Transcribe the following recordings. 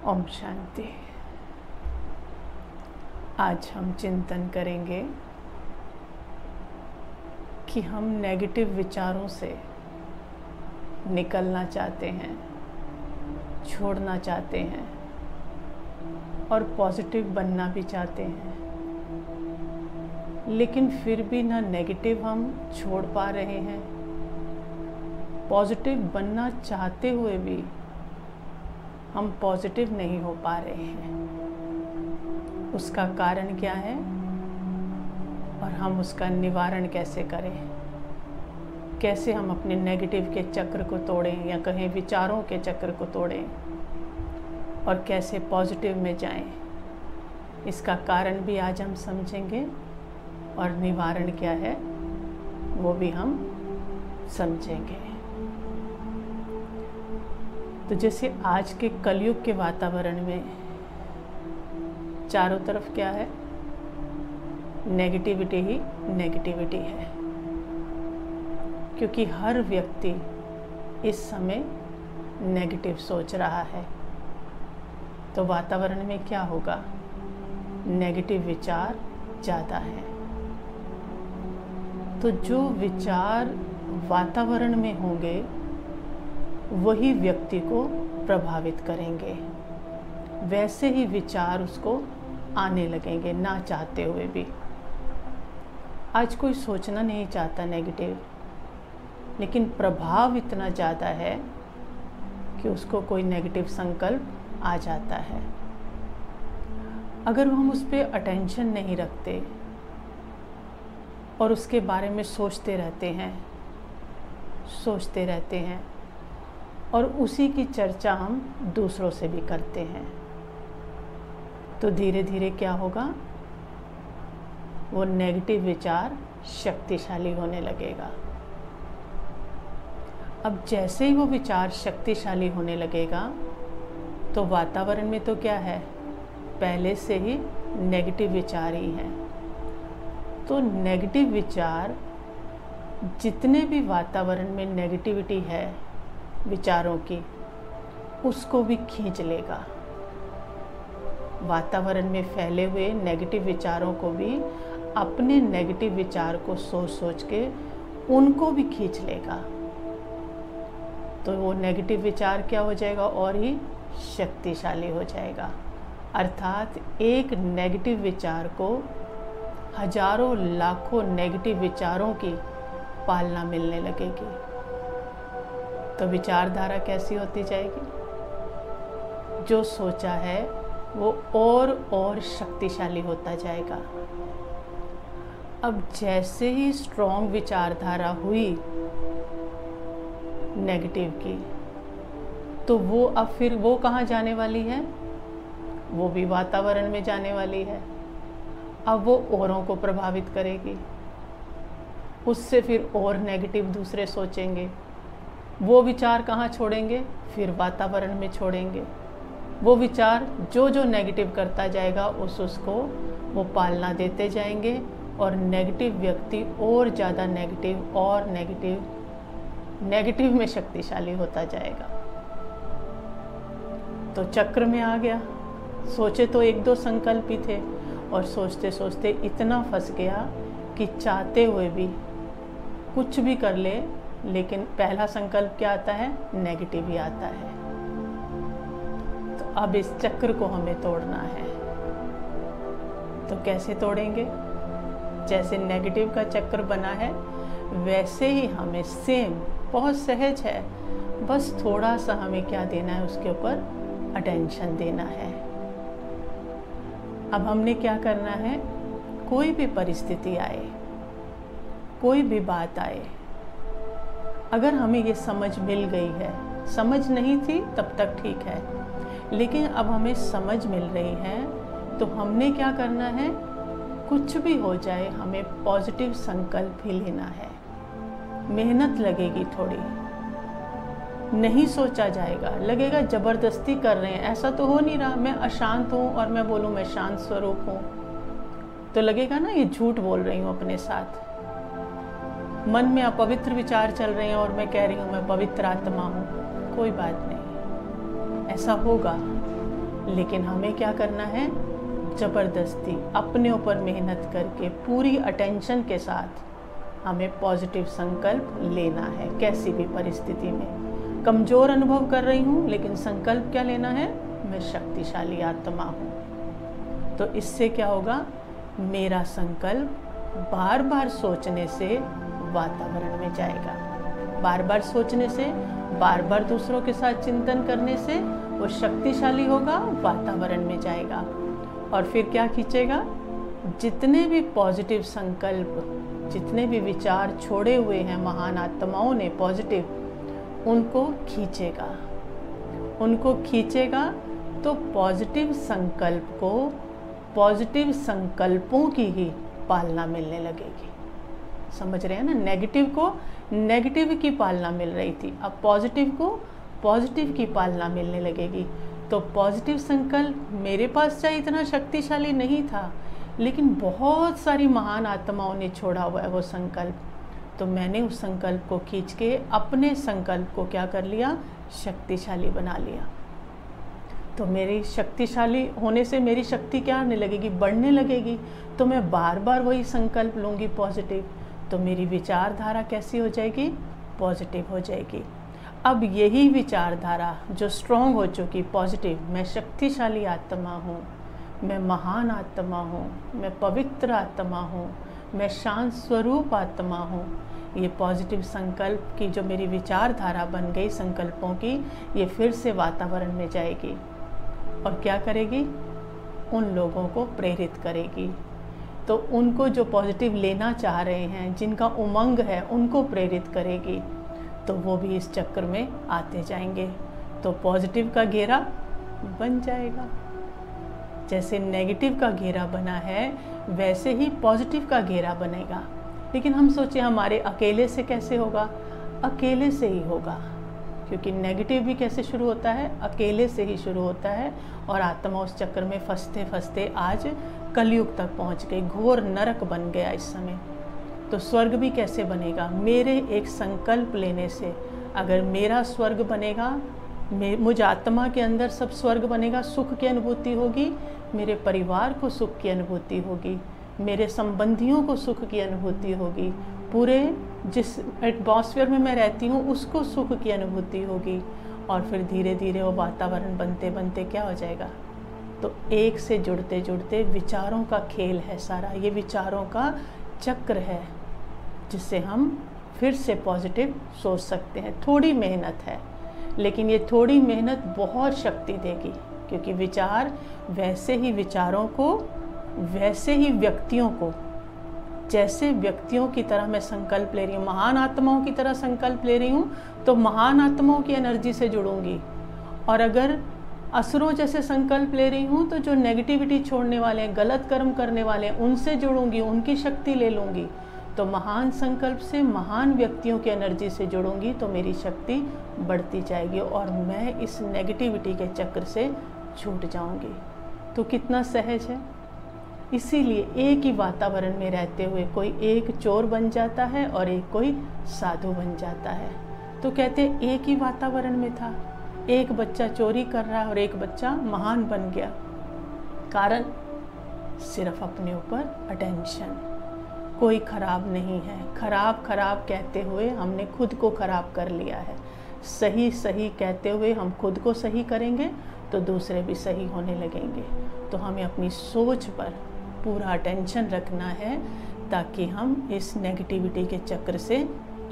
ओम शांति। आज हम चिंतन करेंगे कि हम नेगेटिव विचारों से निकलना चाहते हैं, छोड़ना चाहते हैं और पॉजिटिव बनना भी चाहते हैं, लेकिन फिर भी ना नेगेटिव हम छोड़ पा रहे हैं, पॉजिटिव बनना चाहते हुए भी हम पॉजिटिव नहीं हो पा रहे हैं। उसका कारण क्या है और हम उसका निवारण कैसे करें? कैसे हम अपने नेगेटिव के चक्र को तोड़ें या कहें विचारों के चक्र को तोड़ें और कैसे पॉजिटिव में जाएं? इसका कारण भी आज हम समझेंगे और निवारण क्या है वो भी हम समझेंगे। तो जैसे आज के कलयुग के वातावरण में चारों तरफ क्या है? नेगेटिविटी ही नेगेटिविटी है, क्योंकि हर व्यक्ति इस समय नेगेटिव सोच रहा है। तो वातावरण में क्या होगा? नेगेटिव विचार ज़्यादा है। तो जो विचार वातावरण में होंगे वही व्यक्ति को प्रभावित करेंगे, वैसे ही विचार उसको आने लगेंगे ना चाहते हुए भी। आज कोई सोचना नहीं चाहता नेगेटिव, लेकिन प्रभाव इतना ज़्यादा है कि उसको कोई नेगेटिव संकल्प आ जाता है। अगर हम उस पर अटेंशन नहीं रखते और उसके बारे में सोचते रहते हैं और उसी की चर्चा हम दूसरों से भी करते हैं, तो धीरे धीरे क्या होगा? वो नेगेटिव विचार शक्तिशाली होने लगेगा। अब जैसे ही वो विचार शक्तिशाली होने लगेगा तो वातावरण में तो क्या है? पहले से ही नेगेटिव विचार ही हैं। तो नेगेटिव विचार, जितने भी वातावरण में नेगेटिविटी है विचारों की, उसको भी खींच लेगा। वातावरण में फैले हुए नेगेटिव विचारों को भी अपने नेगेटिव विचार को सोच के उनको भी खींच लेगा। तो वो नेगेटिव विचार क्या हो जाएगा? और ही शक्तिशाली हो जाएगा। अर्थात एक नेगेटिव विचार को हजारों लाखों नेगेटिव विचारों की पालना मिलने लगेगी। तो विचारधारा कैसी होती जाएगी? जो सोचा है वो और शक्तिशाली होता जाएगा। अब जैसे ही स्ट्रॉन्ग विचारधारा हुई नेगेटिव की, तो वो अब फिर वो कहाँ जाने वाली है? वो भी वातावरण में जाने वाली है। अब वो औरों को प्रभावित करेगी, उससे फिर और नेगेटिव दूसरे सोचेंगे। वो विचार कहाँ छोड़ेंगे? फिर वातावरण में छोड़ेंगे। वो विचार जो नेगेटिव करता जाएगा उसको वो पालना देते जाएंगे और नेगेटिव व्यक्ति और ज़्यादा नेगेटिव और नेगेटिव में शक्तिशाली होता जाएगा। तो चक्र में आ गया। सोचे तो एक दो संकल्प ही थे और सोचते सोचते इतना फंस गया कि चाहते हुए भी कुछ भी कर ले, लेकिन पहला संकल्प क्या आता है? नेगेटिव ही आता है। तो अब इस चक्र को हमें तोड़ना है। तो कैसे तोड़ेंगे? जैसे नेगेटिव का चक्र बना है वैसे ही हमें सेम, बहुत सहज है, बस थोड़ा सा हमें क्या देना है? उसके ऊपर अटेंशन देना है। अब हमने क्या करना है? कोई भी परिस्थिति आए, कोई भी बात आए, अगर हमें ये समझ मिल गई है, समझ नहीं थी तब तक ठीक है, लेकिन अब हमें समझ मिल रही है, तो हमने क्या करना है? कुछ भी हो जाए हमें पॉजिटिव संकल्प ही लेना है। मेहनत लगेगी थोड़ी, नहीं सोचा जाएगा, लगेगा जबरदस्ती कर रहे हैं, ऐसा तो हो नहीं रहा। मैं अशांत हूँ और मैं बोलूँ मैं शांत स्वरूप हूँ, तो लगेगा ना ये झूठ बोल रही हूँ अपने साथ। मन में अपवित्र विचार चल रहे हैं और मैं कह रही हूँ मैं पवित्र आत्मा हूँ, कोई बात नहीं, ऐसा होगा। लेकिन हमें क्या करना है, ज़बरदस्ती अपने ऊपर मेहनत करके पूरी अटेंशन के साथ हमें पॉजिटिव संकल्प लेना है। कैसी भी परिस्थिति में कमज़ोर अनुभव कर रही हूँ, लेकिन संकल्प क्या लेना है, मैं शक्तिशाली आत्मा हूँ। तो इससे क्या होगा, मेरा संकल्प बार बार सोचने से वातावरण में जाएगा। बार बार सोचने से, बार बार दूसरों के साथ चिंतन करने से वो शक्तिशाली होगा, वातावरण में जाएगा। और फिर क्या खींचेगा, जितने भी पॉजिटिव संकल्प, जितने भी विचार छोड़े हुए हैं महान आत्माओं ने पॉजिटिव, उनको खींचेगा। उनको खींचेगा तो पॉजिटिव संकल्प को, पॉजिटिव संकल्पों की ही पालना मिलने लगेगी। समझ रहे हैं ना, नेगेटिव को नेगेटिव की पालना मिल रही थी, अब पॉजिटिव को पॉजिटिव की पालना मिलने लगेगी। तो पॉजिटिव संकल्प मेरे पास चाहे इतना शक्तिशाली नहीं था, लेकिन बहुत सारी महान आत्माओं ने छोड़ा हुआ है वो संकल्प। तो मैंने उस संकल्प को खींच के अपने संकल्प को क्या कर लिया, शक्तिशाली बना लिया। तो मेरी शक्तिशाली होने से मेरी शक्ति क्या होने लगेगी, बढ़ने लगेगी। तो मैं बार बार वही संकल्प लूँगी पॉजिटिव, तो मेरी विचारधारा कैसी हो जाएगी, पॉजिटिव हो जाएगी। अब यही विचारधारा जो स्ट्रॉन्ग हो चुकी पॉजिटिव, मैं शक्तिशाली आत्मा हूँ, मैं महान आत्मा हूँ, मैं पवित्र आत्मा हूँ, मैं शांत स्वरूप आत्मा हूँ, ये पॉजिटिव संकल्प की जो मेरी विचारधारा बन गई संकल्पों की, ये फिर से वातावरण में जाएगी और क्या करेगी, उन लोगों को प्रेरित करेगी। तो उनको जो पॉजिटिव लेना चाह रहे हैं, जिनका उमंग है, उनको प्रेरित करेगी। तो वो भी इस चक्र में आते जाएंगे। तो पॉजिटिव का घेरा बन जाएगा। जैसे नेगेटिव का घेरा बना है, वैसे ही पॉजिटिव का घेरा बनेगा। लेकिन हम सोचे हमारे अकेले से कैसे होगा, अकेले से ही होगा, क्योंकि नेगेटिव भी कैसे शुरू होता है, अकेले से ही शुरू होता है। और आत्मा उस चक्र में फंसते फंसते आज कलयुग तक पहुंच गई, घोर नरक बन गया इस समय। तो स्वर्ग भी कैसे बनेगा, मेरे एक संकल्प लेने से। अगर मेरा स्वर्ग बनेगा, मुझ आत्मा के अंदर सब स्वर्ग बनेगा, सुख की अनुभूति होगी, मेरे परिवार को सुख की अनुभूति होगी, मेरे संबंधियों को सुख की अनुभूति होगी, पूरे जिस एटमॉस्फेयर में मैं रहती हूँ उसको सुख की अनुभूति होगी। और फिर धीरे धीरे वो वातावरण बनते बनते क्या हो जाएगा, तो एक से जुड़ते जुड़ते विचारों का खेल है सारा, ये विचारों का चक्र है, जिससे हम फिर से पॉजिटिव सोच सकते हैं। थोड़ी मेहनत है, लेकिन ये थोड़ी मेहनत बहुत शक्ति देगी, क्योंकि विचार वैसे ही विचारों को, वैसे ही व्यक्तियों को, जैसे व्यक्तियों की तरह मैं संकल्प ले रही हूँ, महान आत्माओं की तरह संकल्प ले रही हूँ, तो महान आत्माओं की एनर्जी से जुड़ूंगी। और अगर असुरों जैसे संकल्प ले रही हूँ, तो जो नेगेटिविटी छोड़ने वाले हैं, गलत कर्म करने वाले हैं, उनसे जुड़ूंगी, उनकी शक्ति ले लूँगी। तो महान संकल्प से, महान व्यक्तियों की एनर्जी से जुड़ूंगी, तो मेरी शक्ति बढ़ती जाएगी और मैं इस नेगेटिविटी के चक्र से छूट जाऊंगी। तो कितना सहज है। इसीलिए एक ही वातावरण में रहते हुए कोई एक चोर बन जाता है और एक कोई साधु बन जाता है। तो कहते एक ही वातावरण में था, एक बच्चा चोरी कर रहा है और एक बच्चा महान बन गया। कारण सिर्फ अपने ऊपर अटेंशन। कोई खराब नहीं है, खराब खराब कहते हुए हमने खुद को खराब कर लिया है। सही सही कहते हुए हम खुद को सही करेंगे तो दूसरे भी सही होने लगेंगे। तो हमें अपनी सोच पर पूरा अटेंशन रखना है, ताकि हम इस नेगेटिविटी के चक्र से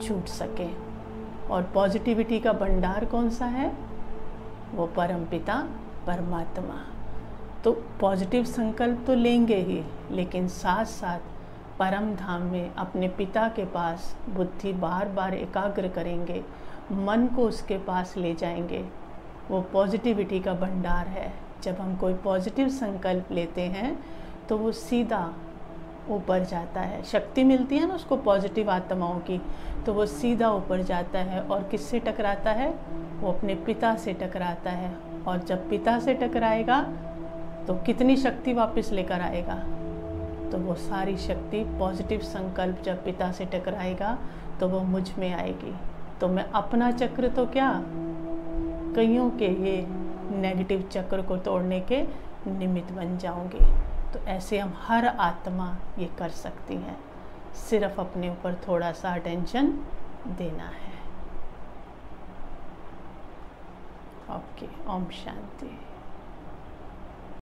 छूट सकें। और पॉजिटिविटी का भंडार कौन सा है, वो परमपिता परमात्मा। तो पॉजिटिव संकल्प तो लेंगे ही, लेकिन साथ साथ परम धाम में अपने पिता के पास बुद्धि बार बार एकाग्र करेंगे, मन को उसके पास ले जाएंगे। वो पॉजिटिविटी का भंडार है। जब हम कोई पॉजिटिव संकल्प लेते हैं तो वो सीधा ऊपर जाता है, शक्ति मिलती है ना उसको पॉजिटिव आत्माओं की, तो वो सीधा ऊपर जाता है। और किससे टकराता है, वो अपने पिता से टकराता है। और जब पिता से टकराएगा तो कितनी शक्ति वापस लेकर आएगा, तो वो सारी शक्ति पॉजिटिव संकल्प जब पिता से टकराएगा तो वो मुझ में आएगी। तो मैं अपना चक्र तो क्या, कईयों के ये नेगेटिव चक्र को तोड़ने के निमित्त बन जाऊंगी। तो ऐसे हम हर आत्मा ये कर सकती हैं, सिर्फ अपने ऊपर थोड़ा सा अटेंशन देना है। ओके, ओम शांति।